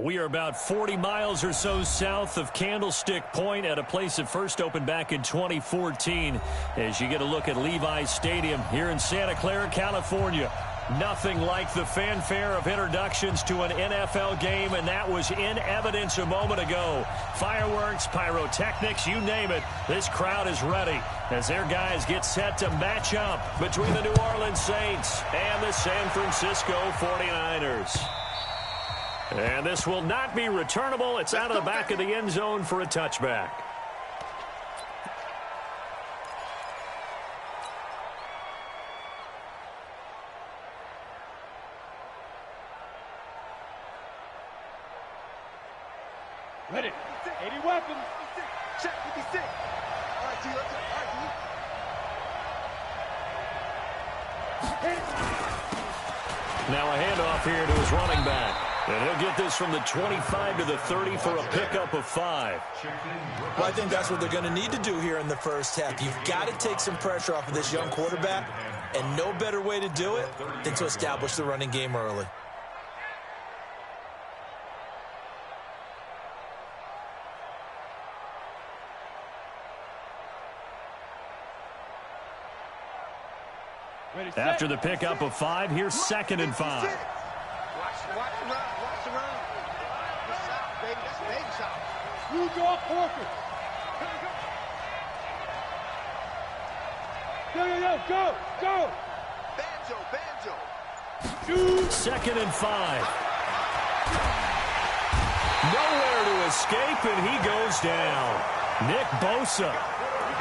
We are about 40 miles or so south of Candlestick Point at a place that first opened back in 2014 as you get a look at Levi's Stadium here in Santa Clara, California. Nothing like the fanfare of introductions to an NFL game, and that was in evidence a moment ago. Fireworks, pyrotechnics, you name it. This crowd is ready as their guys get set to match up between the New Orleans Saints and the San Francisco 49ers. And this will not be returnable. It's out of the back of the end zone for a touchback. Ready. 80 weapons. Check 56. All right, T. All right, Now a handoff here to his running back. And he'll get this from the 25 to the 30 for a pickup of 5. Well, I think that's what they're going to need to do here in the first half. You've got to take some pressure off of this young quarterback, and no better way to do it than to establish the running game early. After the pickup of 5, here's 2nd and 5. Watch the run. Watch the run. Good shot, baby. That's a baby shot. Who's off Parker? Go. Banjo. 2nd and 5. Nowhere to escape, and he goes down. Nick Bosa.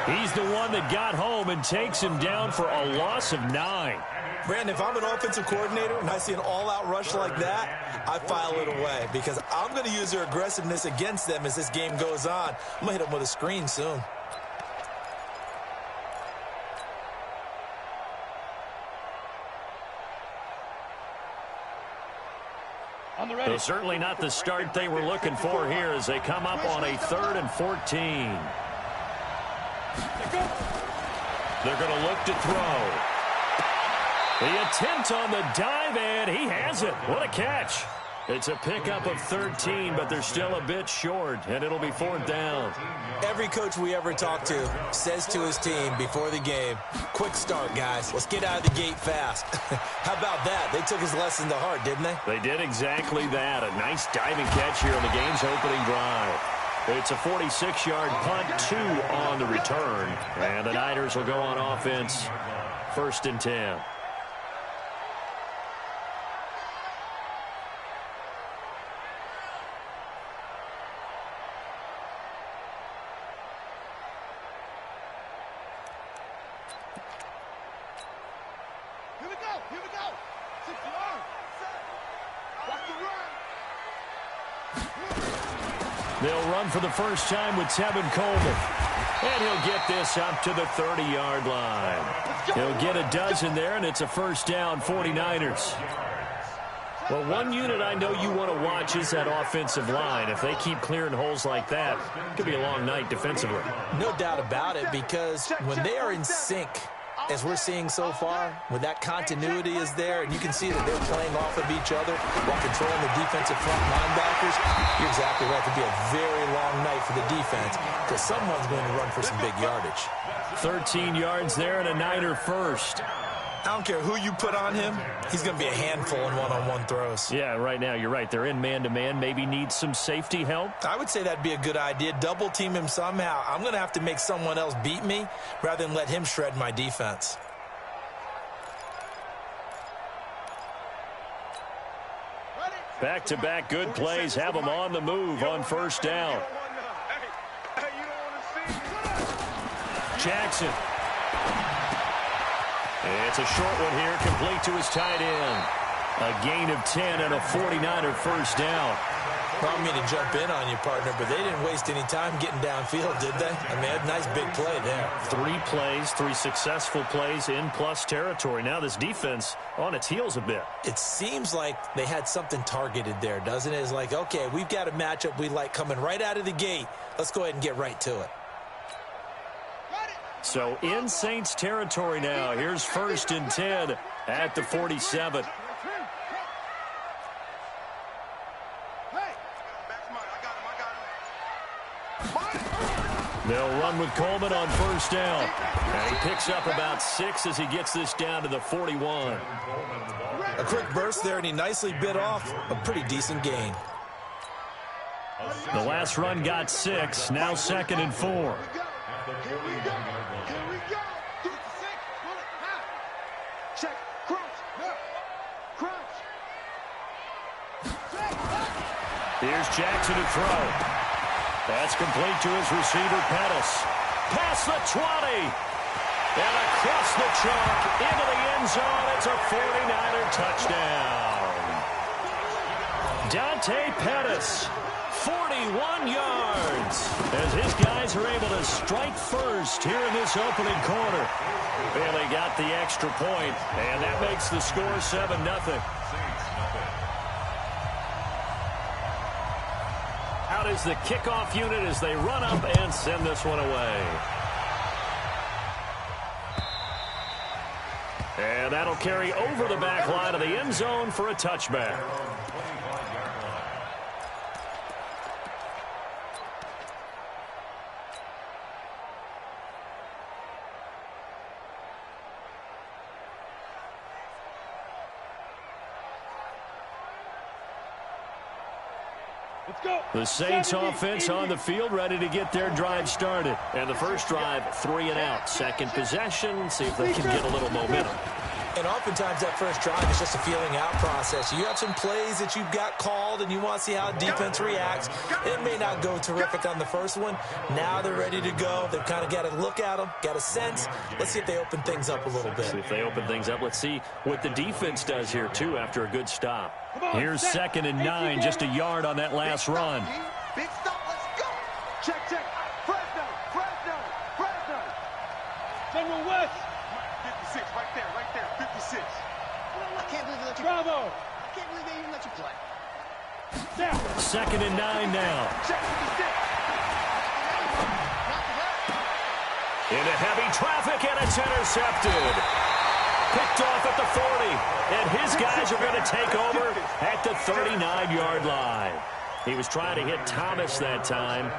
He's the one that got home and takes him down for a loss of 9. Brandon, if I'm an offensive coordinator and I see an all-out rush like that, I file it away because I'm going to use their aggressiveness against them as this game goes on. I'm going to hit them with a screen soon. So certainly not the start they were looking for here as they come up on a 3rd and 14. They're going to look to throw. The attempt on the dive, and he has it. What a catch. It's a pickup of 13, but they're still a bit short, and it'll be 4th down. Every coach we ever talk to says to his team before the game, quick start, guys. Let's get out of the gate fast. How about that? They took his lesson to heart, didn't they? They did exactly that. A nice diving catch here on the game's opening drive. It's a 46-yard punt, 2 on the return. And the Niners will go on offense, 1st and 10. Here we go. 6 yards. Watch the run. They'll run for the first time with Tevin Coleman. And he'll get this up to the 30-yard line. He'll get a dozen there, and it's a 1st down, 49ers. Well, one unit I know you want to watch is that offensive line. If they keep clearing holes like that, it could be a long night defensively. No doubt about it, because when they are in sync, as we're seeing so far, when that continuity is there, and you can see that they're playing off of each other while controlling the defensive front linebackers, you're exactly right. It could be a very long night for the defense because someone's going to run for some big yardage. 13 yards there and a Niner first. I don't care who you put on him. He's going to be a handful in one-on-one throws. Yeah, right now, you're right. They're in man-to-man. Maybe needs some safety help. I would say that'd be a good idea. Double team him somehow. I'm going to have to make someone else beat me rather than let him shred my defense. Back-to-back good plays have them on the move on 1st down. Jackson. It's a short one here, complete to his tight end. A gain of 10 and a 49er 1st down. I don't mean to jump in on you, partner, but they didn't waste any time getting downfield, did they? I mean, a nice big play there. 3 plays, 3 successful plays in plus territory. Now this defense on its heels a bit. It seems like they had something targeted there, doesn't it? It's like, okay, we've got a matchup we like coming right out of the gate. Let's go ahead and get right to it. So in Saints territory now. Here's 1st and 10 at the 47. They'll run with Coleman on first down. And he picks up about 6 as he gets this down to the 41. A quick burst there, and he nicely bit off a pretty decent gain. The last run got 6. Now 2nd and 4. Here we go. Check. Crunch. Crunch. Here's Jackson to throw. That's complete to his receiver, Pettis. Past the 20. And across the chalk into the end zone. It's a 49er touchdown. Dante Pettis, 41 yards. As his guys are able to strike first here in this opening quarter. And they got the extra point, and that makes the score 7-0. Out is the kickoff unit as they run up and send this one away. And that'll carry over the back line of the end zone for a touchback. The Saints offense on the field, ready to get their drive started. And the first drive, 3 and out. Second possession, see if they can get a little momentum. And oftentimes that first drive is just a feeling out process. You have some plays that you've got called and you want to see how defense reacts. It may not go terrific on the first one. Now they're ready to go. They've kind of got to look at them, got a sense. Let's see if they open things up a little bit. See if they open things up. Let's see what the defense does here, too, after a good stop. Here's 2nd and 9, just a yard on that last run. Big stop, let's go. Check. Fresno. General West. 56, right there, 56. I can't believe they let you Bravo. I can't believe they even let you play. Down. 2nd and 9 now. Check 56. Into heavy traffic, and it's intercepted. Picked off at the 40, and his guys are going to take over at the 39-yard line. He was trying to hit Thomas that time.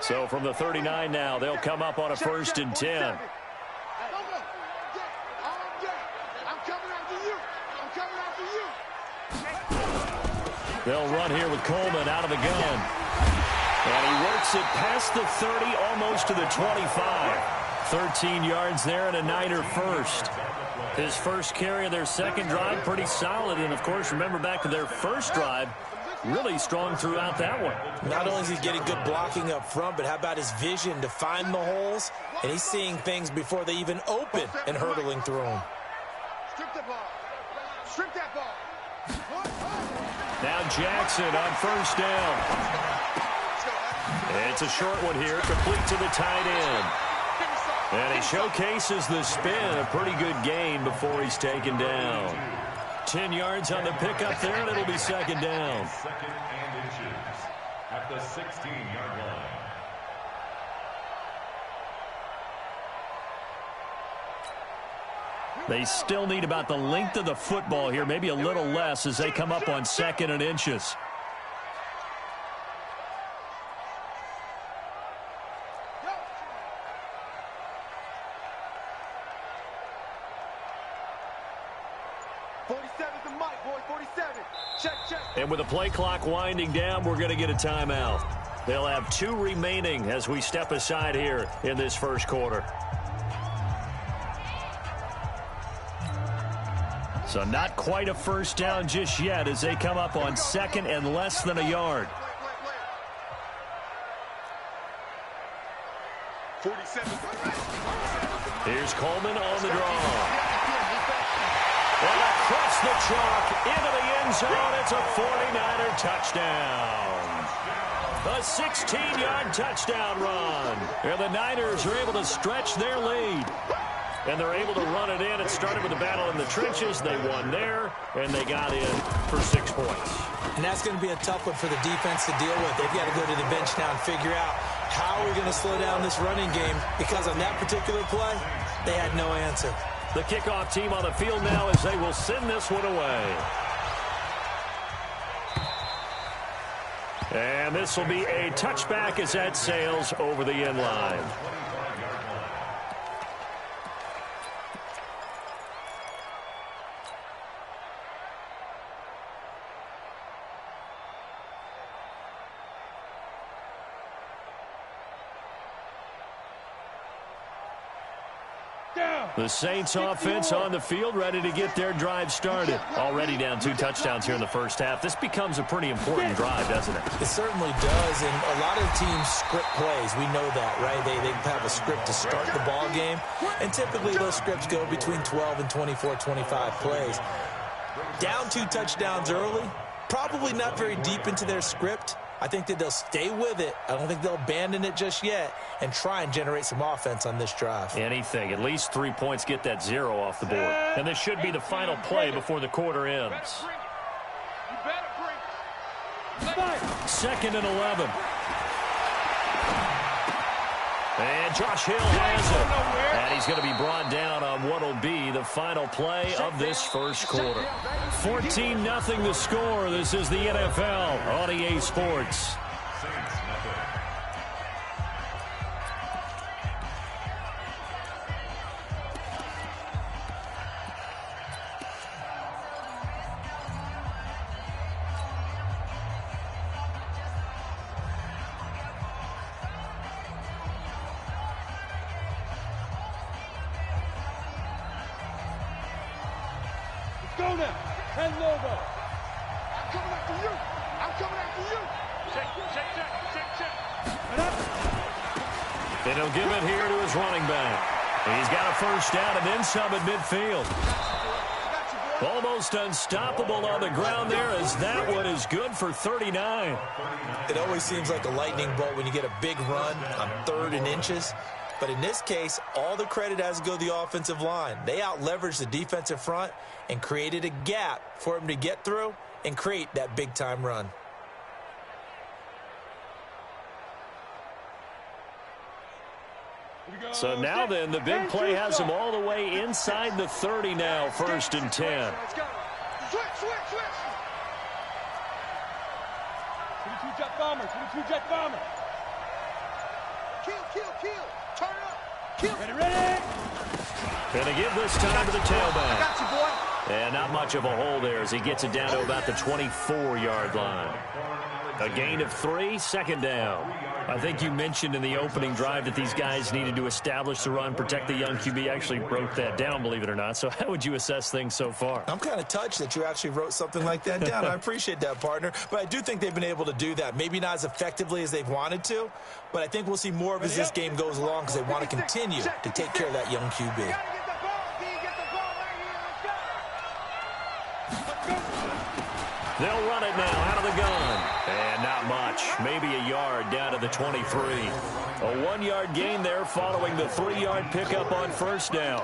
So from the 39 now, they'll come up on a 1st and 10. I'm coming after you. They'll run here with Coleman out of the gun. And he works it past the 30, almost to the 25. 13 yards there and a Niner first. His first carry of their second drive, pretty solid. And, of course, remember back to their first drive, really strong throughout that one. Not only is he getting good blocking up front, but how about his vision to find the holes? And he's seeing things before they even open and hurdling through them. Strip the ball. Strip that ball. Now Jackson on first down. It's a short one here, complete to the tight end. And he showcases the spin, a pretty good gain before he's taken down. 10 yards on the pickup there, and it'll be 2nd down. 2nd and inches at the 16-yard line. They still need about the length of the football here, maybe a little less as they come up on 2nd and inches. And with the play clock winding down, we're going to get a timeout. They'll have 2 remaining as we step aside here in this first quarter. So not quite a first down just yet as they come up on 2nd and less than a yard. 47. Here's Coleman on the draw. And across the chalk into the end zone, it's a 49er touchdown. A 16-yard touchdown run. And the Niners are able to stretch their lead. And they're able to run it in. It started with a battle in the trenches. They won there, and they got in for 6 points. And that's going to be a tough one for the defense to deal with. They've got to go to the bench now and figure out how we're going to slow down this running game, because on that particular play, they had no answer. The kickoff team on the field now as they will send this one away. And this will be a touchback as that sails over the end line. The Saints offense on the field, ready to get their drive started. Already down 2 touchdowns here in the first half. This becomes a pretty important drive, doesn't it? It certainly does, and a lot of teams script plays. We know that, right? They have a script to start the ball game, and typically those scripts go between 12 and 24, 25 plays. Down 2 touchdowns early, probably not very deep into their script. I think that they'll stay with it. I don't think they'll abandon it just yet and try and generate some offense on this drive. Anything. At least 3 points get that 0 off the board. And this should be the final play before the quarter ends. 2nd and 11. And Josh Hill has it. And he's going to be brought down on what will be the final play of this first quarter. 14-0 the score. This is the NFL on EA Sports. Go now. And Lobo. I'm coming after you. I'm coming after you. Check. And he'll give it here to his running back. He's got a first down and then some at midfield. Almost unstoppable on the ground there as that one is good for 39. It always seems like a lightning bolt when you get a big run on 3rd and inches. But in this case, all the credit has to go to the offensive line. They out-leveraged the defensive front and created a gap for him to get through and create that big-time run. So now then, the big play has him all the way inside the 30 now, 1st and 10. Let's go. Switch. 22 jet bomber. 22 jet bomber. Kill. Turn up. Kill. Ready. Gonna give this time to the tailback. I got you, boy. And not much of a hole there as he gets it down to about the 24-yard line. A gain of 3, 2nd down. I think you mentioned in the opening drive that these guys needed to establish the run, protect the young QB. Actually wrote that down, believe it or not. So how would you assess things so far? I'm kind of touched that you actually wrote something like that down. I appreciate that, partner. But I do think they've been able to do that. Maybe not as effectively as they've wanted to, but I think we'll see more of as this game goes along because they want to continue to take care of that young QB. They'll run it now out of the gun. And not much. Maybe a yard down to the 23. A 1-yard gain there following the 3-yard pickup on 1st down.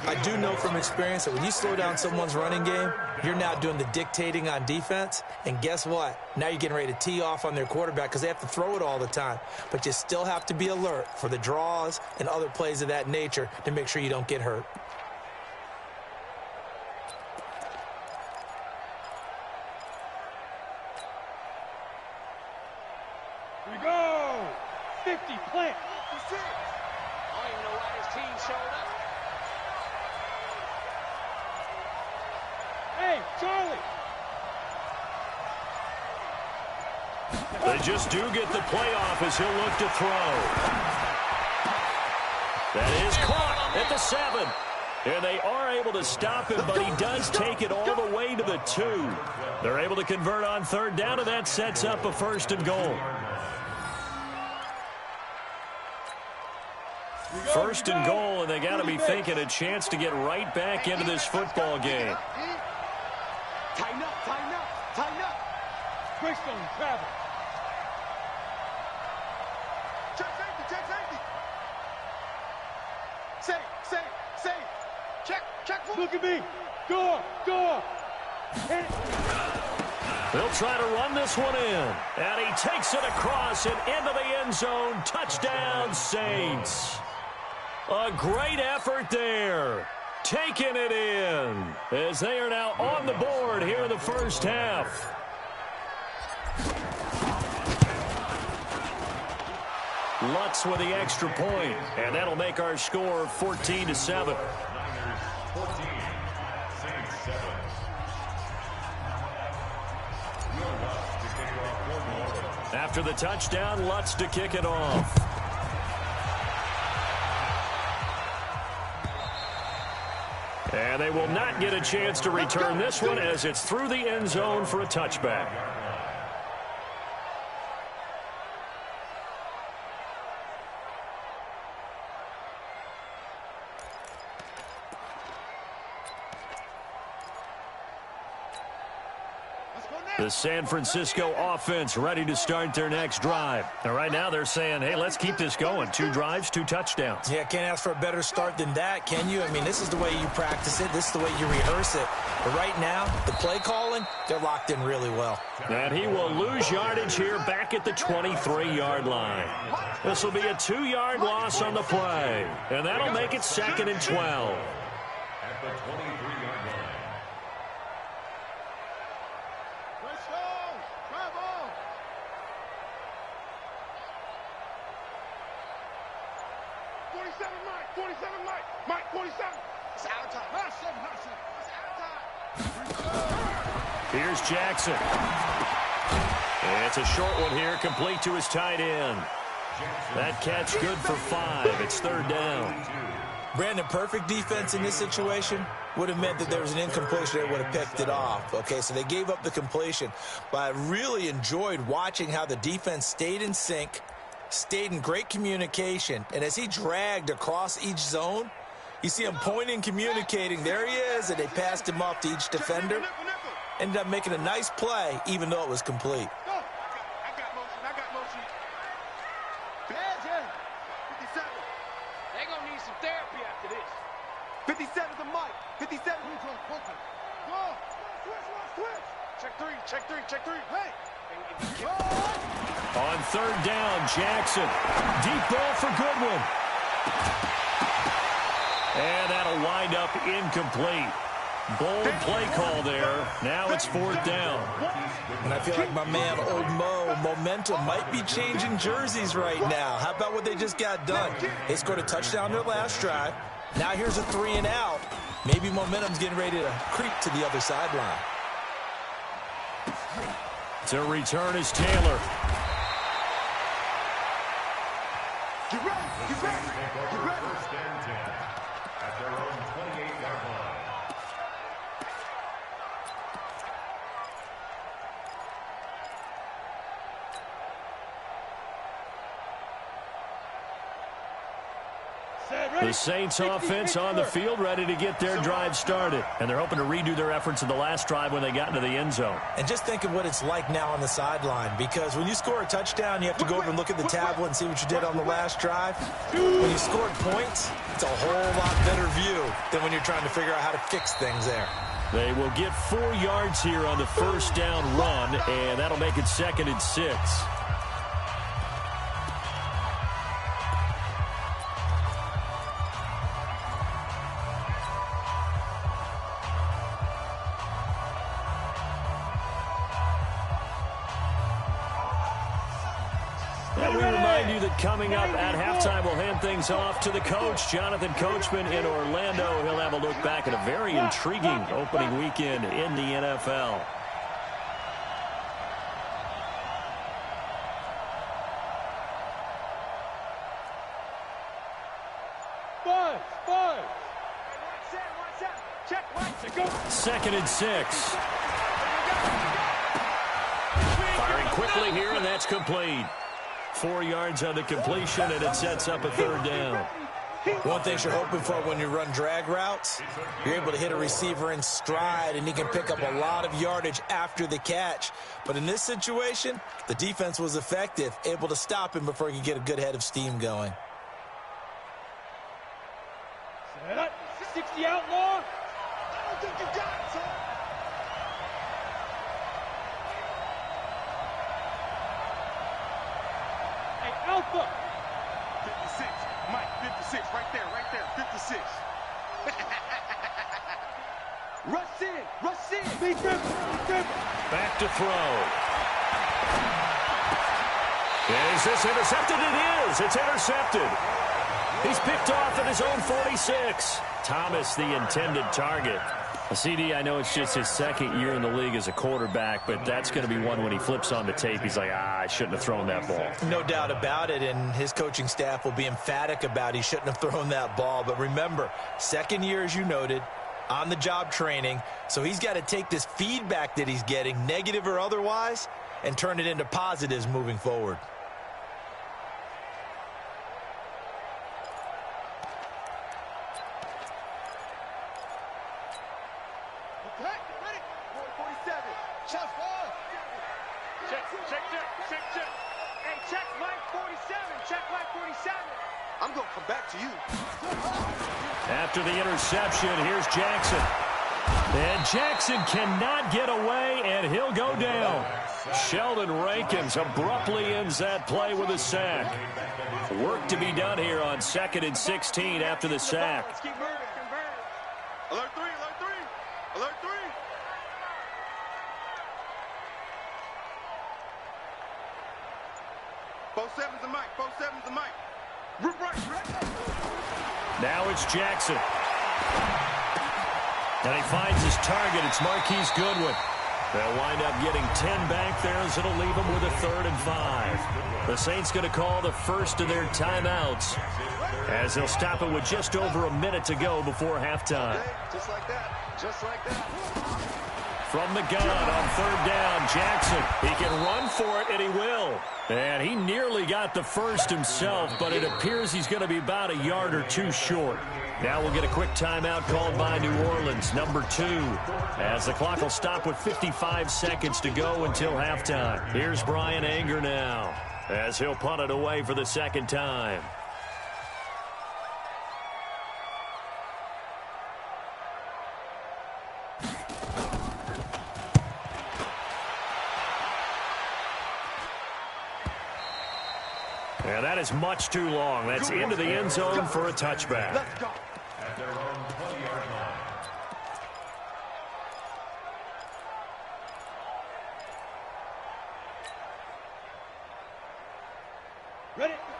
I do know from experience that when you slow down someone's running game, you're now doing the dictating on defense. And guess what? Now you're getting ready to tee off on their quarterback because they have to throw it all the time. But you still have to be alert for the draws and other plays of that nature to make sure you don't get hurt. Here we go. 50 plant. I don't even know why this team showed up. Hey, Charlie. They just do get the playoff as he'll look to throw. That is caught at the 7. And they are able to stop him, but he does take it all the way to the 2. They're able to convert on 3rd down, and that sets up a 1st and goal. 1st and goal, and they got to be thinking a chance to get right back into this football game. Tighten up. Quickstone travel. Check safety. Safe. Check. Look at me. Go. Hit it. They'll try to run this one in. And he takes it across and into the end zone. Touchdown, Saints. A great effort there taking it in as they are now on the board here in the first half. Lutz with the extra point, and that'll make our score 14-7. After the touchdown, Lutz to kick it off. And they will not get a chance to return this one as it's through the end zone for a touchback. The San Francisco offense ready to start their next drive. And right now they're saying, hey, let's keep this going. 2 drives, 2 touchdowns. Yeah, can't ask for a better start than that, can you? I mean, this is the way you practice it. This is the way you rehearse it. But right now, the play calling, they're locked in really well. And he will lose yardage here back at the 23-yard line. This will be a 2-yard loss on the play. And that'll make it 2nd and 12. At the 23-yard line. Let's go. Bravo. 47, Mike. 47, Mike. Mike, 47. It's out of time. Hot seven, hot seven. It's out of time. Here's Jackson. It's a short one here, complete to his tight end. That catch good for 5. It's 3rd down. Brandon, perfect defense in this situation would have meant that there was an incompletion. They would have picked it off. Okay, so they gave up the completion. But I really enjoyed watching how the defense stayed in sync, stayed in great communication. And as he dragged across each zone, you see him pointing, communicating. There he is, and they passed him off to each defender. Ended up making a nice play, even though it was complete. I got motion. I got motion. Badge, 57. They're going to need some therapy after this. 57 to Mike. 57. Go. Switch. Check 3, check 3, check 3. Hey. On 3rd down, Jackson. Deep ball for Goodwin. And that'll wind up incomplete. Bold play call there. Now it's 4th down. And I feel like my man, Old Mo, momentum might be changing jerseys right now. How about what they just got done? They scored a touchdown their last drive. Now here's a 3 and out. Maybe momentum's getting ready to creep to the other sideline. To return is Taylor. Get ready. Get ready. Get ready. 1st and 10 at their own 28-yard line. The Saints offense on the field ready to get their drive started. And they're hoping to redo their efforts in the last drive when they got into the end zone. And just think of what it's like now on the sideline, because when you score a touchdown, you have to go over and look at the tablet and see what you did on the last drive. When you scored points, it's a whole lot better view than when you're trying to figure out how to fix things there. They will get 4 yards here on the 1st down run, and that'll make it 2nd and 6. And we remind you that coming up at halftime, we'll hand things off to the coach, Jonathan Coachman in Orlando. He'll have a look back at a very intriguing opening weekend in the NFL. Five. Watch out. Check, watch. Go. 2nd and 6. Firing quickly here, and that's complete. 4 yards on the completion, and it sets up a 3rd down. One thing you're hoping for when you run drag routes, you're able to hit a receiver in stride, and he can pick up a lot of yardage after the catch. But in this situation, the defense was effective, able to stop him before he could get a good head of steam going. Set up. 60 outlaw. I don't think you got it, son. Hey, Alpha. 56. Mike, 56. Right there. 56. Rush in. Rush in. Back to throw. Is this intercepted? It is. It's intercepted. He's picked off at his own 46. Thomas, the intended target. CD, I know it's just his second year in the league as a quarterback, but that's going to be one when he flips on the tape. He's like, I shouldn't have thrown that ball. No doubt about it, and his coaching staff will be emphatic about he shouldn't have thrown that ball. But remember, second year, as you noted, on-the-job training, so he's got to take this feedback that he's getting, negative or otherwise, and turn it into positives moving forward. I'm going to come back to you. After the interception, here's Jackson. And Jackson cannot get away, and he'll go down. Sheldon Rankins abruptly ends that play with a sack. Work to be done here on 2nd and 16 after the sack. Let's keep moving. Alert 3, alert 3. Alert 3. Both sevens and Mike. Both sevens and Mike. Now it's Jackson. And he finds his target. It's Marquise Goodwin. They'll wind up getting 10 back there as it'll leave them with a 3rd and 5. The Saints going to call the first of their timeouts as they'll stop it with just over a minute to go before halftime. Just like that. Just like that. From the gun on 3rd down, Jackson. He can run for it, and he will. And he nearly got the first himself, but it appears he's going to be about a yard or two short. Now we'll get a quick timeout called by New Orleans, number 2, as the clock will stop with 55 seconds to go until halftime. Here's Brian Anger now, as he'll punt it away for the second time. Yeah, that is much too long. That's into the end zone for a touchback. Let's go. At their own 20-yard line.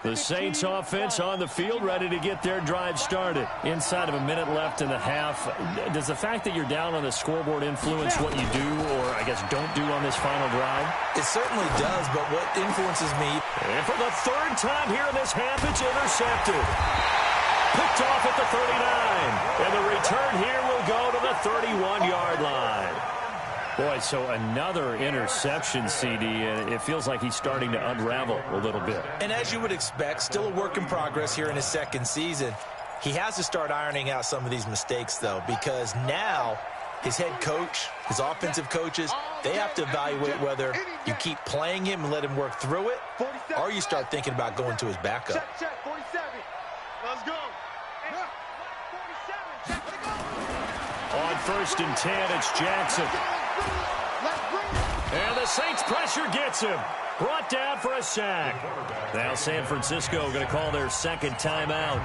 The Saints offense on the field, ready to get their drive started. Inside of a minute left in the half. Does the fact that you're down on the scoreboard influence what you do, or I guess don't do on this final drive? It certainly does, but what influences me... And for the 3rd time here in this half, it's intercepted. Picked off at the 39. And the return here will go to the 31-yard line. Boy, so another interception, CD, and it feels like he's starting to unravel a little bit. And as you would expect, still a work in progress here in his second season. He has to start ironing out some of these mistakes, though, because now his head coach, his offensive coaches, they have to evaluate whether you keep playing him and let him work through it, or you start thinking about going to his backup. Check, 47. Let's go. 47, check to go. On 1st and 10, it's Jackson. And the Saints pressure gets him. Brought down for a sack. Now San Francisco going to call their second timeout,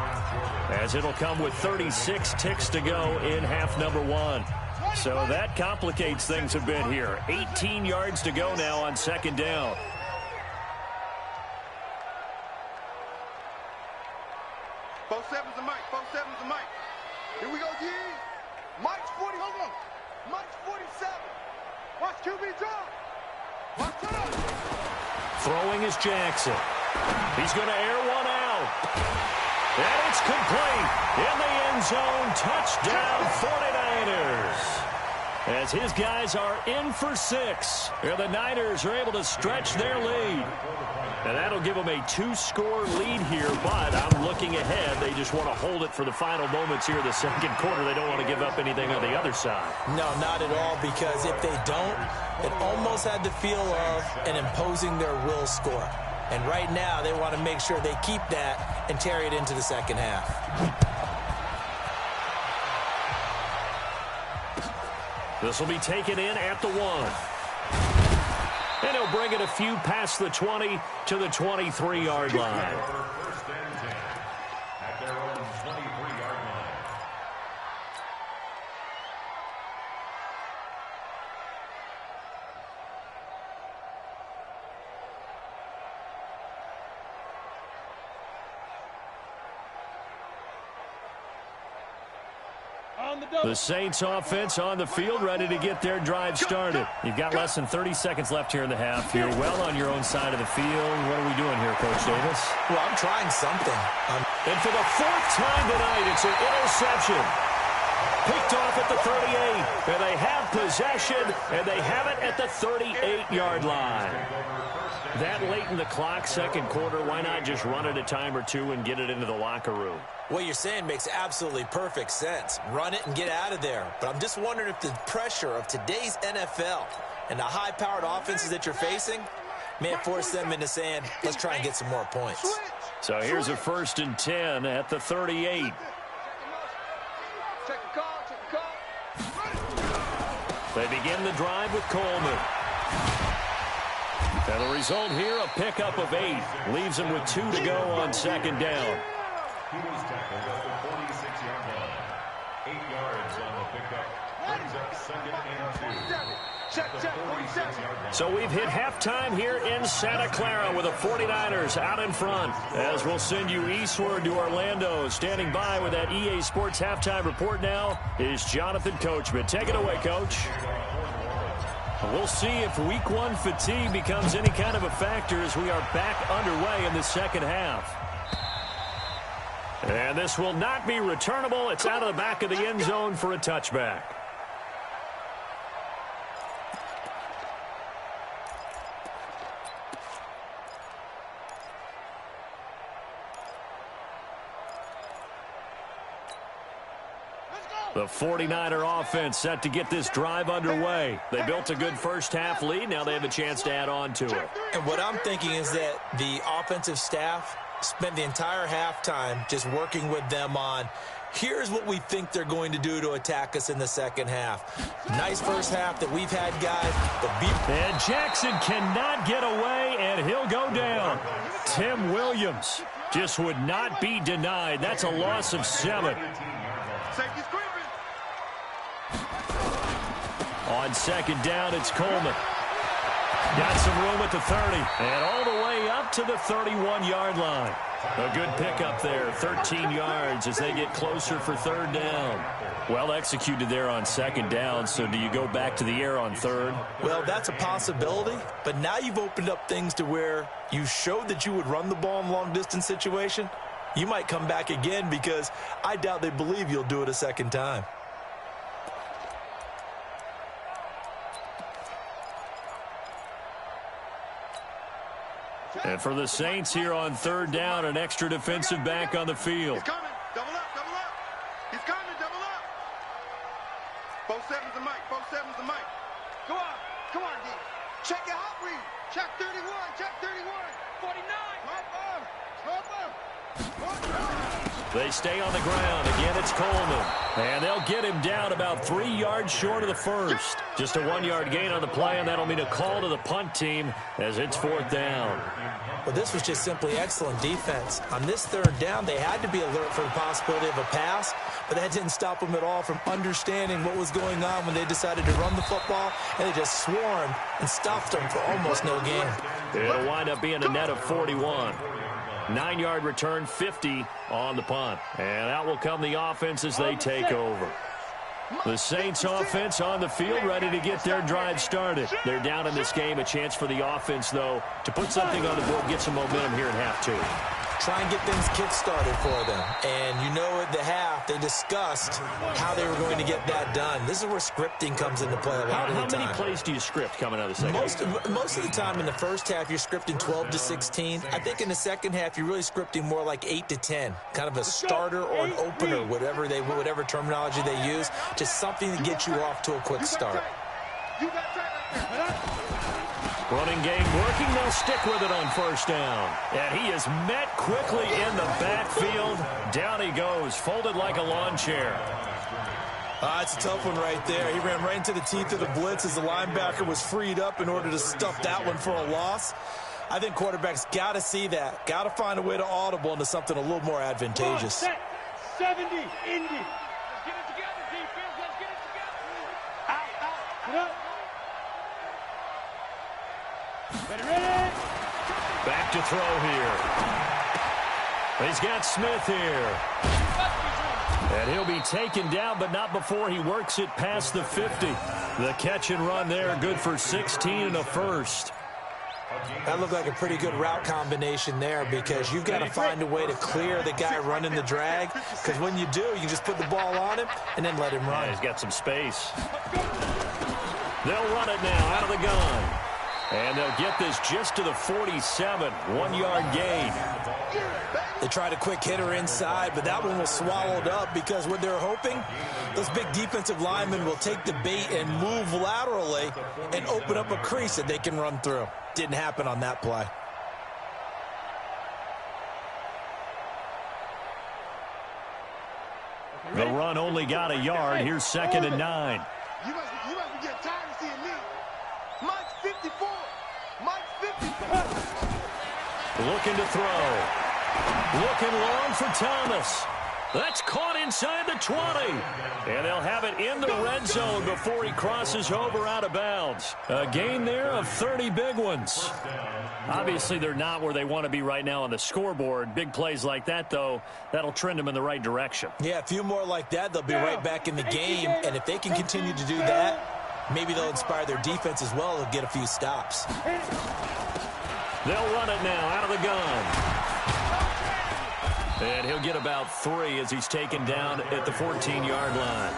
as it'll come with 36 ticks to go in half number 1. So that complicates things a bit here. 18 yards to go now on 2nd down. Both sevens and Mike. Both sevens and Mike. Here we go, G. Mike's 40. Hold on. Mike's 47. Watch QB drop. Watch it. Throwing is Jackson. He's going to air one out. And it's complete. In the end zone. Touchdown 49ers. As his guys are in for 6. And the Niners are able to stretch their lead. And that'll give them a 2-score lead here, but I'm looking ahead. They just want to hold it for the final moments here in the second quarter. They don't want to give up anything on the other side. No, not at all, because if they don't, it almost had the feel of an imposing their will score. And right now, they want to make sure they keep that and carry it into the second half. This will be taken in at the 1. And he'll bring it a few past the 20 to the 23-yard line. First and 10 at their own 23-yard line. The Saints offense on the field, ready to get their drive started. You've got less than 30 seconds left here in the half. You're well on your own side of the field. What are we doing here, Coach Davis? Well, I'm trying something. And for the fourth time tonight, it's an interception. Picked off at the 38. And they have possession, and they have it at the 38-yard line. That late in the clock, second quarter, why not just run it a time or two and get it into the locker room? What you're saying makes absolutely perfect sense. Run it and get out of there. But I'm just wondering if the pressure of today's NFL and the high-powered offenses that you're facing may force them into saying, let's try and get some more points. So here's a 1st and 10 at the 38. Check the call, check the call. They begin the drive with Coleman. And the result here, a pickup of 8. Leaves him with 2 to go on second down. He was tackled at the 46-yard line. 8 yards on the pickup. Brings up 2nd and 2. So we've hit halftime here in Santa Clara with the 49ers out in front. As we'll send you eastward to Orlando. Standing by with that EA Sports halftime report now is Jonathan Coachman. Take it away, Coach. We'll see if week 1 fatigue becomes any kind of a factor as we are back underway in the second half. And this will not be returnable. It's out of the back of the end zone for a touchback. The 49er offense set to get this drive underway. They built a good first-half lead. Now they have a chance to add on to it. And what I'm thinking is that the offensive staff spent the entire halftime just working with them on, here's what we think they're going to do to attack us in the second half. Nice first half that we've had, guys. And Jackson cannot get away, and he'll go down. Tim Williams just would not be denied. That's a loss of 7. On second down, it's Coleman. Got some room at the 30, and all the way up to the 31-yard line. A good pickup there, 13 yards as they get closer for third down. Well executed there on second down, so do you go back to the air on third? Well, that's a possibility, but now you've opened up things to where you showed that you would run the ball in long-distance situation. You might come back again because I doubt they believe you'll do it a second time. And for the Saints here on third down, an extra defensive back on the field. He's coming. Double up, double up. He's coming, double up. 4-7's the mic, 4-7's the mic. Come on, D. Check your hot read. Check 31, check 31. 49. They stay on the ground. Again, it's Coleman. And they'll get him down about 3 yards short of the first. Just a 1-yard gain on the play, and that'll mean a call to the punt team as it's fourth down. Well, this was just simply excellent defense. On this third down, they had to be alert for the possibility of a pass, but that didn't stop them at all from understanding what was going on when they decided to run the football, and they just swarmed and stuffed them for almost no gain. It'll wind up being a net of 41. 9-yard return, 50 on the punt. And out will come the offense as they take over. The Saints offense on the field ready to get their drive started. They're down in this game. A chance for the offense, though, to put something on the board, get some momentum here in half 2. Try and get things kick-started for them. And you know at the half, they discussed how they were going to get that done. This is where scripting comes into play a lot of the time. How many plays do you script coming out of the second half? Most of the time in the first half, you're scripting 12 to 16. I think in the second half, you're really scripting more like 8 to 10. Kind of a starter or an opener, whatever terminology they use. Just something to get you off to a quick start. Running game working. They'll stick with it on first down. And he is met quickly in the backfield. Down he goes, folded like a lawn chair. It's a tough one right there. He ran right into the teeth of the blitz as the linebacker was freed up in order to stuff that one for a loss. I think quarterbacks got to see that. Got to find a way to audible into something a little more advantageous. 70, Indy. Let's get it together, defense. Let's get it together. Out. Get up. Ready. Back to throw here. He's got Smith here. And he'll be taken down, but not before he works it past the 50. The catch and run there, good for 16 and a first. That looked like a pretty good route combination there because you've got to find a way to clear the guy running the drag, because when you do, you can just put the ball on him and then let him run. Yeah, he's got some space. They'll run it now out of the gun. And they'll get this just to the 47, 1-yard gain. They tried a quick hitter inside, but that one was swallowed up because what they're hoping, those big defensive linemen will take the bait and move laterally and open up a crease that they can run through. Didn't happen on that play. The run only got a yard. Here's 2nd and 9. You must be getting tired of seeing me. Mike's 54. Mike's 54. Looking to throw. Looking long for Thomas. That's caught inside the 20. And they'll have it in the red zone before he crosses over out of bounds. A gain there of 30 big ones. Obviously, they're not where they want to be right now on the scoreboard. Big plays like that, though, that'll trend them in the right direction. Yeah, a few more like that, they'll be right back in the game. And if they can continue to do that, maybe they'll inspire their defense as well. They'll get a few stops. They'll run it now out of the gun. And he'll get about 3 as he's taken down at the 14-yard line.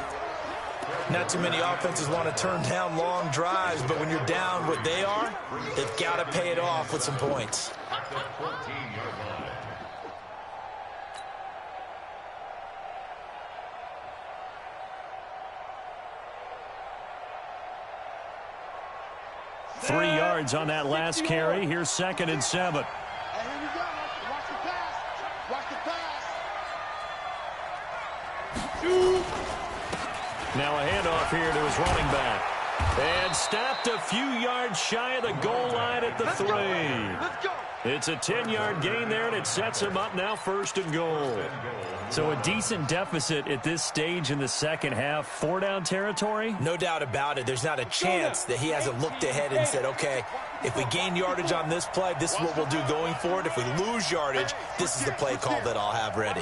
Not too many offenses want to turn down long drives, but when you're down what they are, they've got to pay it off with some points. At the 14-yard line. Three yards on that last carry. Here's 2nd and 7. And here we go. Watch the pass. Watch the pass. Shoot. Now a handoff here to his running back. And stopped a few yards shy of the goal line at the 3. Let's go. It's a 10-yard gain there, and it sets him up now 1st and goal. So a decent deficit at this stage in the second half. 4-down territory? No doubt about it. There's not a chance that he hasn't looked ahead and said, okay, if we gain yardage on this play, this is what we'll do going forward. If we lose yardage, this is the play call that I'll have ready.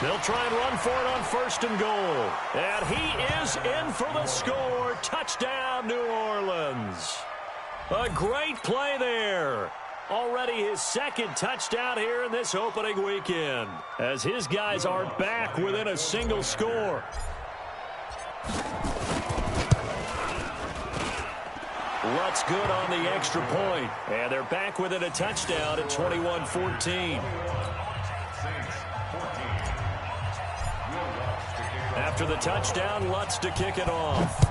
They'll try and run for it on 1st and goal. And he is in for the score. Touchdown, New Orleans. A great play there. Already his 2nd touchdown here in this opening weekend, as his guys are back within a single score. Lutz good on the extra point, and they're back within a touchdown at 21-14. After the touchdown, Lutz to kick it off.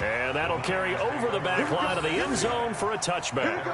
And that'll carry over the back line of the end zone for a touchback.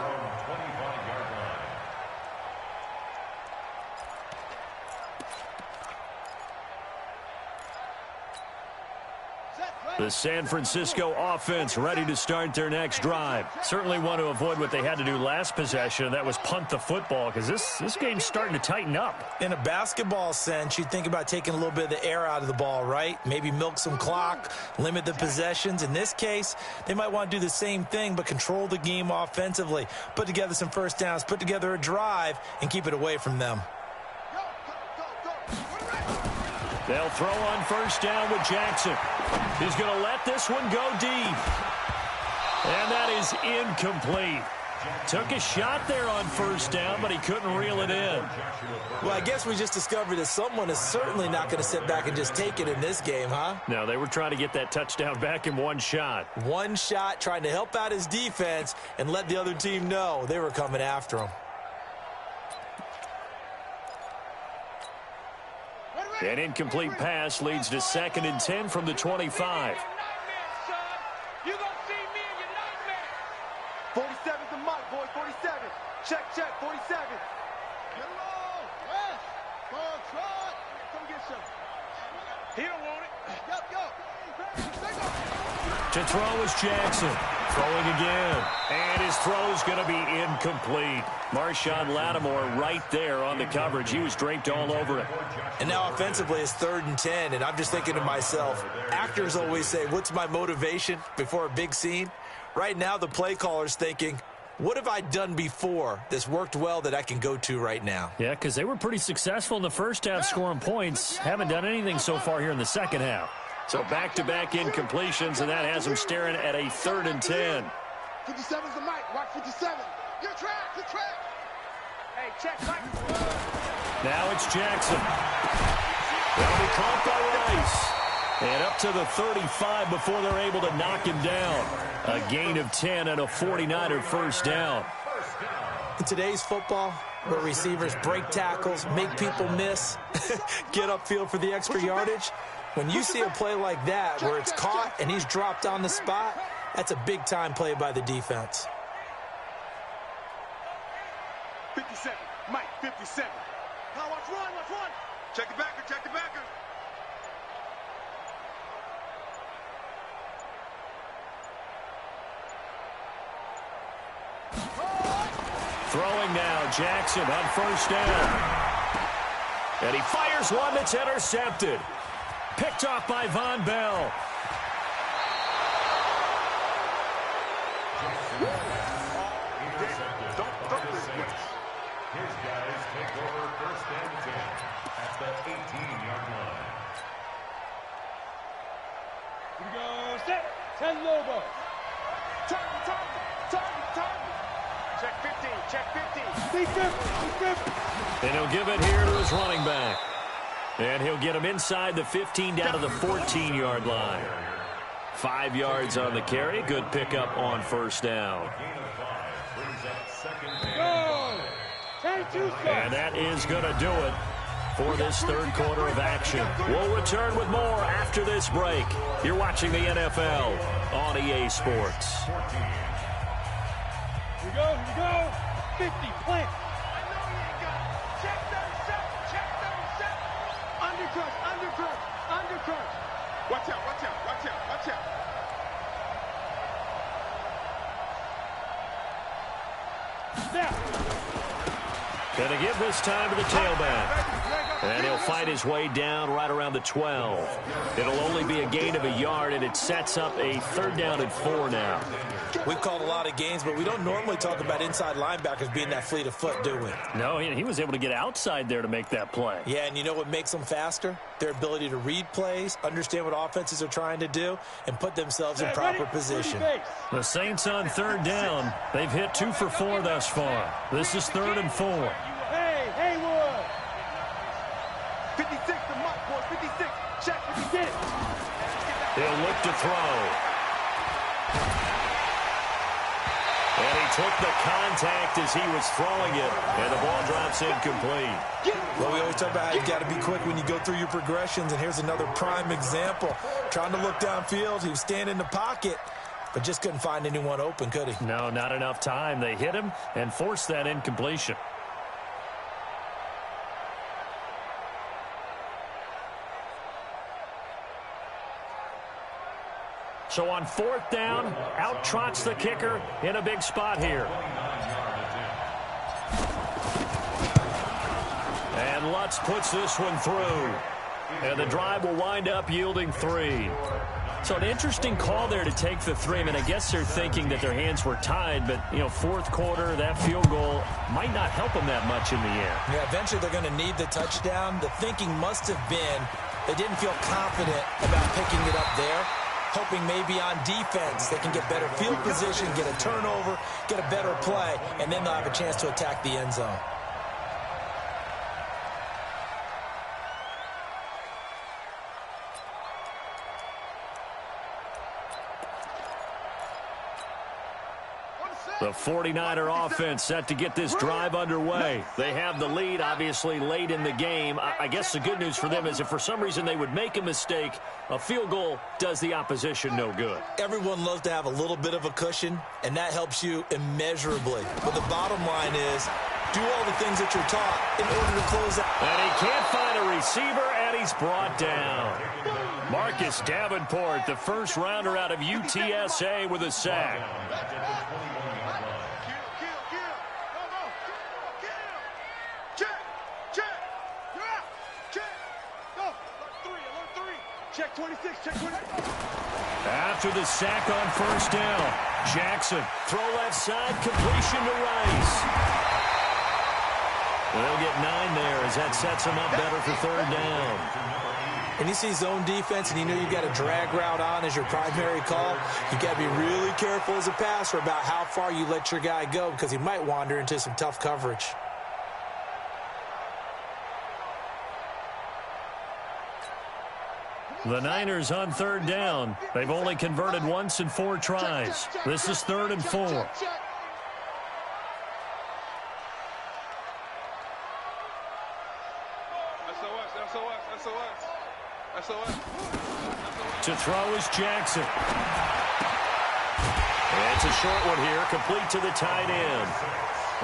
The San Francisco offense ready to start their next drive. Certainly want to avoid what they had to do last possession. That was punt the football, because this game's starting to tighten up. In a basketball sense, you think about taking a little bit of the air out of the ball, right? Maybe milk some clock, limit the possessions. In this case, they might want to do the same thing, but control the game offensively. Put together some first downs, put together a drive, and keep it away from them. They'll throw on 1st down with Jackson. He's going to let this one go deep. And that is incomplete. Took a shot there on 1st down, but he couldn't reel it in. Well, I guess we just discovered that someone is certainly not going to sit back and just take it in this game, huh? No, they were trying to get that touchdown back in one shot. One shot, trying to help out his defense and let the other team know they were coming after him. An incomplete pass leads to 2nd and 10 from the 25. 47's the mic, boys. 47. Check, 47. Get low. West. Control. Come get some. He don't want it. Go. To throw is Jackson. Throwing again. And his throw's going to be incomplete. Marshawn Lattimore right there on the coverage. He was draped all over it. And now offensively it's 3rd and 10, and I'm just thinking to myself, actors always say, what's my motivation before a big scene? Right now, the play caller's thinking, what have I done before that's worked well that I can go to right now? Yeah, because they were pretty successful in the first half scoring points. Haven't done anything so far here in the second half. So back-to-back incompletions, and that has them staring at a 3rd and 10. 57's the mic. Watch 57. Good track. Good track. Hey, check, Mike. Now it's Jackson. That'll be caught by Rice. And up to the 35 before they're able to knock him down. A gain of 10 and a 49er first down. In today's football, where receivers break tackles, make people miss, get upfield for the extra yardage, when you see a play like that where it's caught and he's dropped on the spot, that's a big-time play by the defense. 57. Mike, 57. Now watch one, watch one. Check the backer, check the backer. Throwing now, Jackson on first down. And he fires one that's intercepted. Picked off by Von Bell. His guys take over 1st and 10 at the 18-yard line. Here we go. Set. 10 Lobo. Target. Check 15, check 15. Be 50. And he'll give it here to his running back. And he'll get him inside the 15 down to the 14-yard line. 5 yards on the carry. Good pickup on first down. Go. 10-2. And that is going to do it for this 3rd quarter of action. We'll return with more after this break. You're watching the NFL on EA Sports. Here we go. 50. Plant. Check 37. Undercut. Watch out. Snap. Going to give this time to the tailback. And he'll fight his way down right around the 12. It'll only be a gain of a yard, and it sets up a 3rd down and 4 now. We've called a lot of games, but we don't normally talk about inside linebackers being that fleet of foot, do we? No, he was able to get outside there to make that play. Yeah, and you know what makes them faster? Their ability to read plays, understand what offenses are trying to do, and put themselves in proper position. The Saints on 3rd down. They've hit 2 for 4 thus far. This is 3rd and 4. Hey, Haywood. 56, the mic, boys. 56. Check 56. He'll look to throw. And he took the contact as he was throwing it, and the ball drops incomplete. Well, we always talk about how you got to be quick when you go through your progressions, and here's another prime example. Trying to look downfield, he was standing in the pocket, but just couldn't find anyone open, could he? No, not enough time. They hit him and forced that incompletion. So on 4th down, out trots the kicker in a big spot here. And Lutz puts this one through. And the drive will wind up yielding 3. So an interesting call there to take the 3. I mean, I guess they're thinking that their hands were tied, but, 4th quarter, that field goal might not help them that much in the end. Yeah, eventually they're going to need the touchdown. The thinking must have been they didn't feel confident about picking it up there, hoping maybe on defense they can get better field position, get a turnover, get a better play, and then they'll have a chance to attack the end zone. The 49er offense set to get this drive underway. They have the lead, obviously, late in the game. I guess the good news for them is if for some reason they would make a mistake, a field goal does the opposition no good. Everyone loves to have a little bit of a cushion, and that helps you immeasurably. But the bottom line is, do all the things that you're taught in order to close out. And he can't find a receiver, and he's brought down. Marcus Davenport, the first rounder out of UTSA, with a sack. Check 26, check 26. After the sack on first down, Jackson, throw left side, completion to Rice. They'll get 9 there as that sets him up better for third down. And you see zone defense and you know you've got a drag route on as your primary call, you've got to be really careful as a passer about how far you let your guy go because he might wander into some tough coverage. The Niners on third down. They've only converted once in 4 tries. This is 3rd and 4. To throw is Jackson. And it's a short one here, complete to the tight end.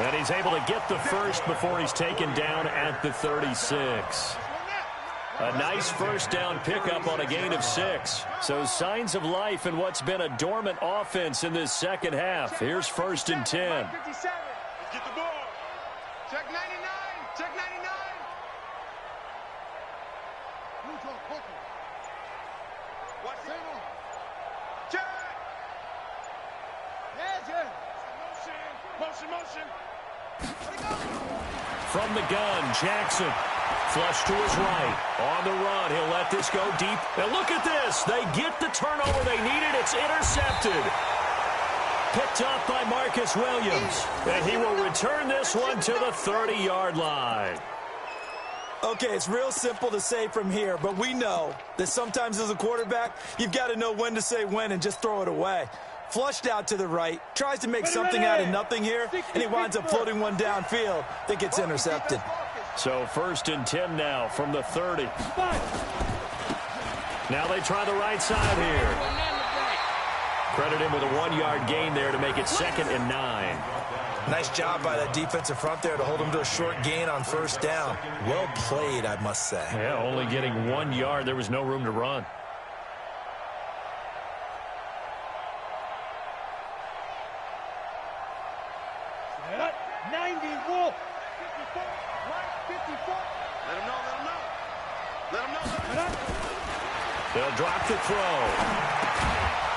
And he's able to get the first before he's taken down at the 36. A nice first down pickup on a gain of 6. So signs of life in what's been a dormant offense in this second half. Here's 1st and 10. Let's get the ball. Check 99. Check 99. Watch it. Check. Motion. From the gun, Jackson. Flush to his right. On the run, he'll let this go deep. And look at this. They get the turnover they needed. It's intercepted. Picked up by Marcus Williams. And he will return this one to the 30-yard line. Okay, it's real simple to say from here, but we know that sometimes as a quarterback, you've got to know when to say when and just throw it away. Flushed out to the right, tries to make something out of nothing here, and he winds up floating one downfield that gets intercepted. So 1st and 10 now from the 30. Now they try the right side here. Credit him with a 1-yard gain there to make it 2nd and 9. Nice job by that defensive front there to hold him to a short gain on 1st down. Well played, I must say. Yeah, only getting 1 yard. There was no room to run. Set. 90, Wolf. 54. Right. 54. Let him know. They'll drop the throw.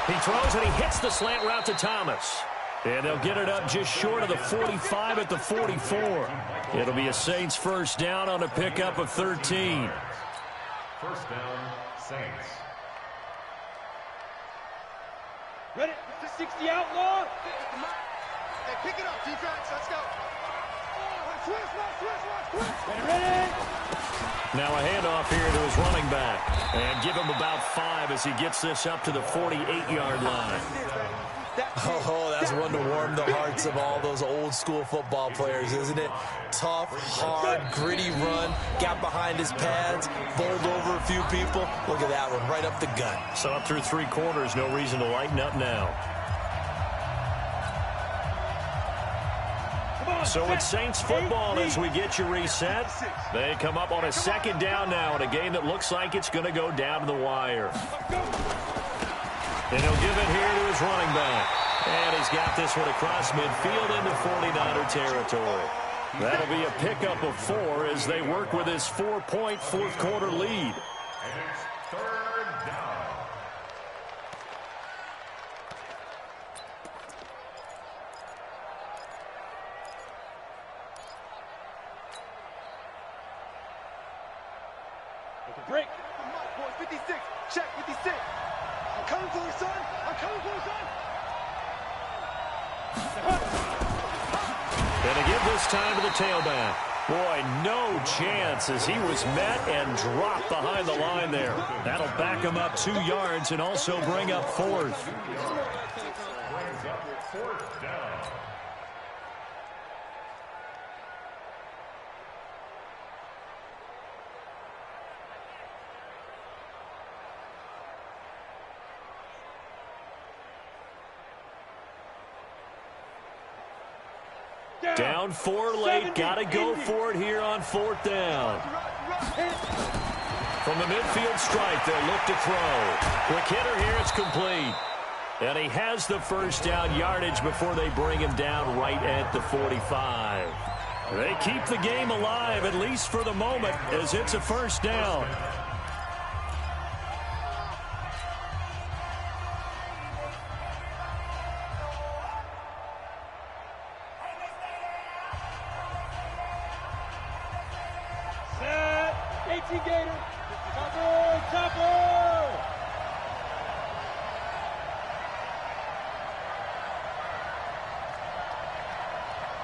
He throws and he hits the slant route to Thomas. And they'll get it up just short of the 45 at the 44. It'll be a Saints first down on a pickup of 13. First down, Saints. Ready? 60 outlaw. Hey, pick it up, defense. Let's go. Switch. Ready? Now a handoff here to his running back. And give him about 5 as he gets this up to the 48-yard line. Oh, that's one to warm the hearts of all those old-school football players, isn't it? Tough, hard, gritty run, got behind his pads, bowled over a few people. Look at that one, right up the gut. So up through 3 quarters, no reason to lighten up now. So it's Saints football as we get you reset. They come up on a 2nd down now in a game that looks like it's going to go down to the wire. And he'll give it here to his running back. And he's got this one across midfield into 49er territory. That'll be a pickup of 4 as they work with his 4-point 4th quarter lead. And it's 3rd down. Break. 56. Check 56. I'm coming for you, son. And to give this time to the tailback. Boy, no chance as he was met and dropped behind the line there. That'll back him up 2 yards and also bring up 4th. Brings up 4th down. Down 4 late. Got to go for it here on 4th down. From the midfield stripe, they'll look to throw. Quick hitter here. It's complete. And he has the first down yardage before they bring him down right at the 45. They keep the game alive, at least for the moment, as it's a first down. Gator. Chopper.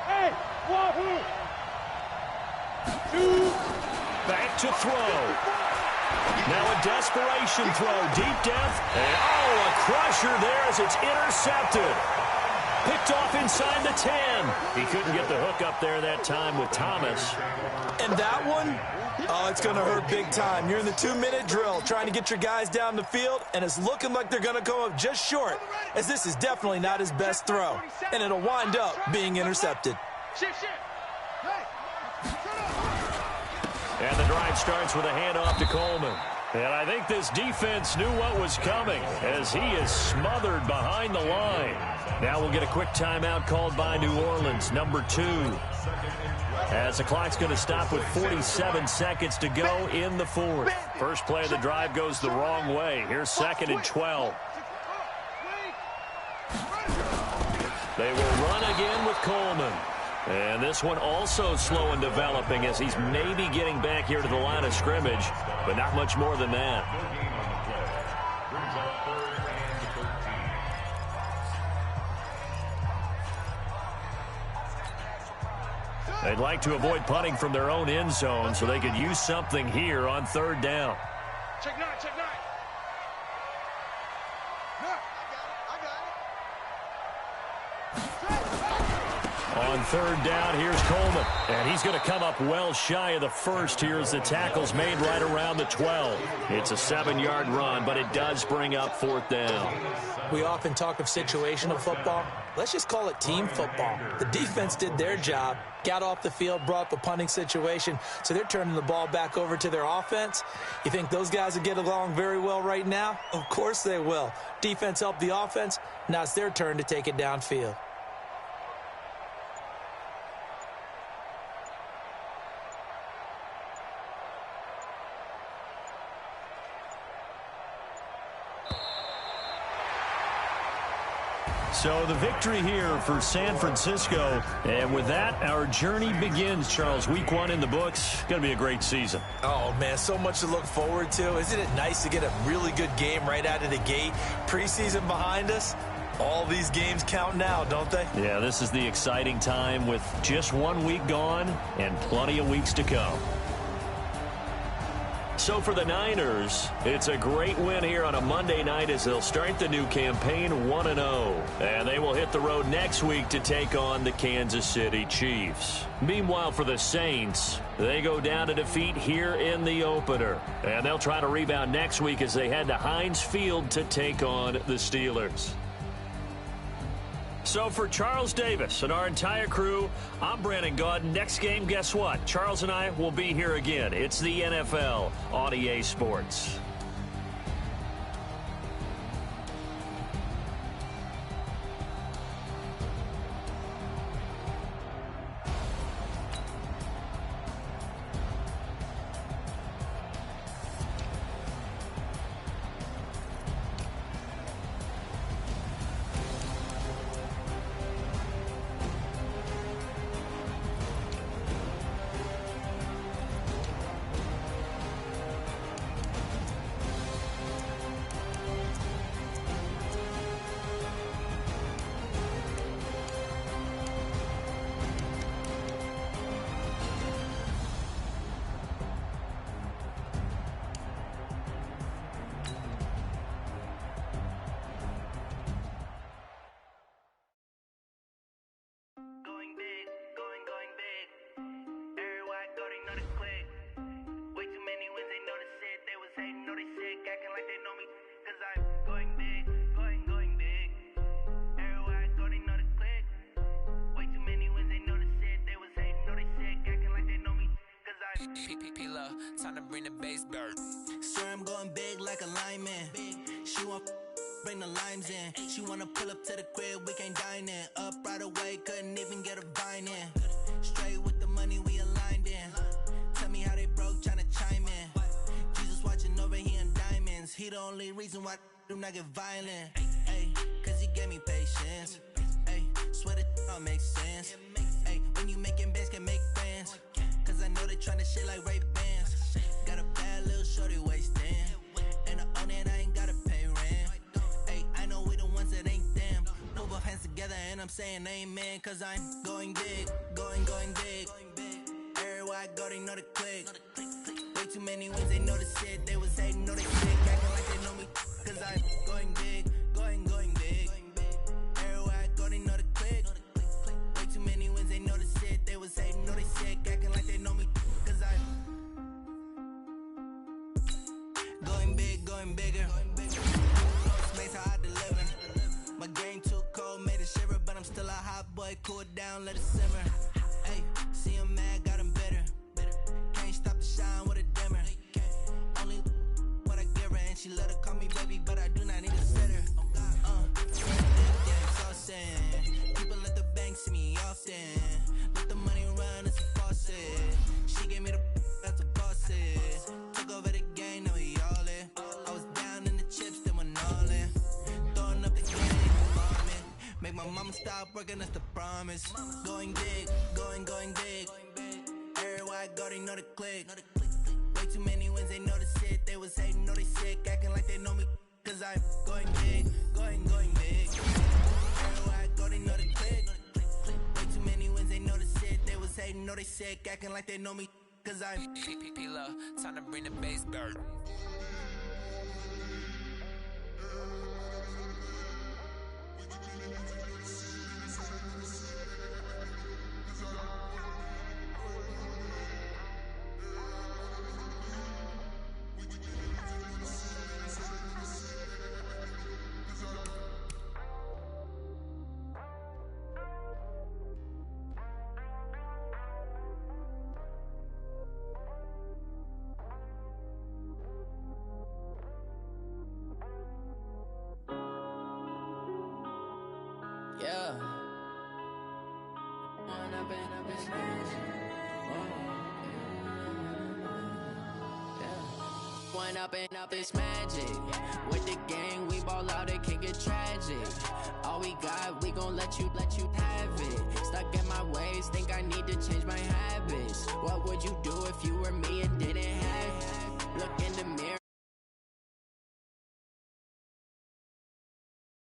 Hey, Wahoo. Back to throw. Now a desperation throw, deep depth, and a crusher there as it's intercepted. Picked off inside the 10. He couldn't get the hook up there that time with Thomas. And that one, it's going to hurt big time. You're in the 2-minute drill trying to get your guys down the field, and it's looking like they're going to go up just short, as this is definitely not his best throw, and it'll wind up being intercepted. And the drive starts with a handoff to Coleman. And I think this defense knew what was coming as he is smothered behind the line. Now we'll get a quick timeout called by New Orleans, number 2. As the clock's going to stop with 47 seconds to go in the fourth. First play of the drive goes the wrong way. Here's 2nd and 12. They will run again with Coleman. And this one also slow in developing as he's maybe getting back here to the line of scrimmage, but not much more than that. They'd like to avoid punting from their own end zone so they could use something here on 3rd down. Check 9, check 9. On 3rd down, here's Coleman. And he's going to come up well shy of the first here as the tackle's made right around the 12. It's a 7-yard run, but it does bring up 4th down. We often talk of situational football. Let's just call it team football. The defense did their job, got off the field, brought up a punting situation, so they're turning the ball back over to their offense. You think those guys will get along very well right now? Of course they will. Defense helped the offense. Now it's their turn to take it downfield. So the victory here for San Francisco. And with that, our journey begins, Charles. Week 1 in the books. Going to be a great season. Oh, man, so much to look forward to. Isn't it nice to get a really good game right out of the gate? Preseason behind us. All these games count now, don't they? Yeah, this is the exciting time with just 1 week gone and plenty of weeks to come. So for the Niners, it's a great win here on a Monday night as they'll start the new campaign 1-0. And they will hit the road next week to take on the Kansas City Chiefs. Meanwhile, for the Saints, they go down to defeat here in the opener. And they'll try to rebound next week as they head to Heinz Field to take on the Steelers. So for Charles Davis and our entire crew, I'm Brandon Gaudin. Next game, guess what? Charles and I will be here again. It's the NFL on EA Sports. Time to bring the bass dirt. Swear I'm going big like a lineman. She want bring the limes in. She wanna pull up to the crib, we can't dine in. Up right away, couldn't even get a vine in. Straight with the money we aligned in. Tell me how they broke, tryna chime in. Jesus watching over here in diamonds. He the only reason why do not get violent. Ay, cause he gave me patience. Ay, swear that all makes sense. Ay, when you making bands can make friends. Cause I know they tryna shit like Ray Bans. Got a bad saying amen, cause I'm going big, going big. Everywhere I go, they know the click. Way too many wins, they know the shit. They was hating, know they sick, acting like they know me, cause I'm going big, going big. Everywhere I go, they know the click. Way too many wins, they know the shit. They was hating, know they sick, acting like they know me, cause I'm going big, going bigger. Space how I deliver. My game too cold, made it shiver, but I'm still a hot boy. Cool it down, let it simmer. Hey, see him mad, got him bitter. Can't stop the shine with a dimmer. Only what I give her, and she let her call me baby, but I do not need a sitter. Yeah, so saying. People at the bank see me often. Let the money run, it's a faucet. She gave me the that's a boss it. Took over the game, now we all in. I was down in the chips, then went all in. Throwing up the game, bombing. Make my mama stop working, that's the promise. Going big, going big. Everywhere I go, they know the click. Way too many wins, they know the shit. They was hating, know they sick, acting like they know me, cause I'm going big, going big. Everywhere I go, they know the click. Way too many wins, they know the shit. They was hating, know they sick, acting like they know me, cause I'm P-P-P-Love, time to bring the bass back. Yeah. One up and up, it's magic. With the gang, we ball out, it can get tragic. All we got, we gon' let you have it. Stuck in my ways, think I need to change my habits. What would you do if you were me and did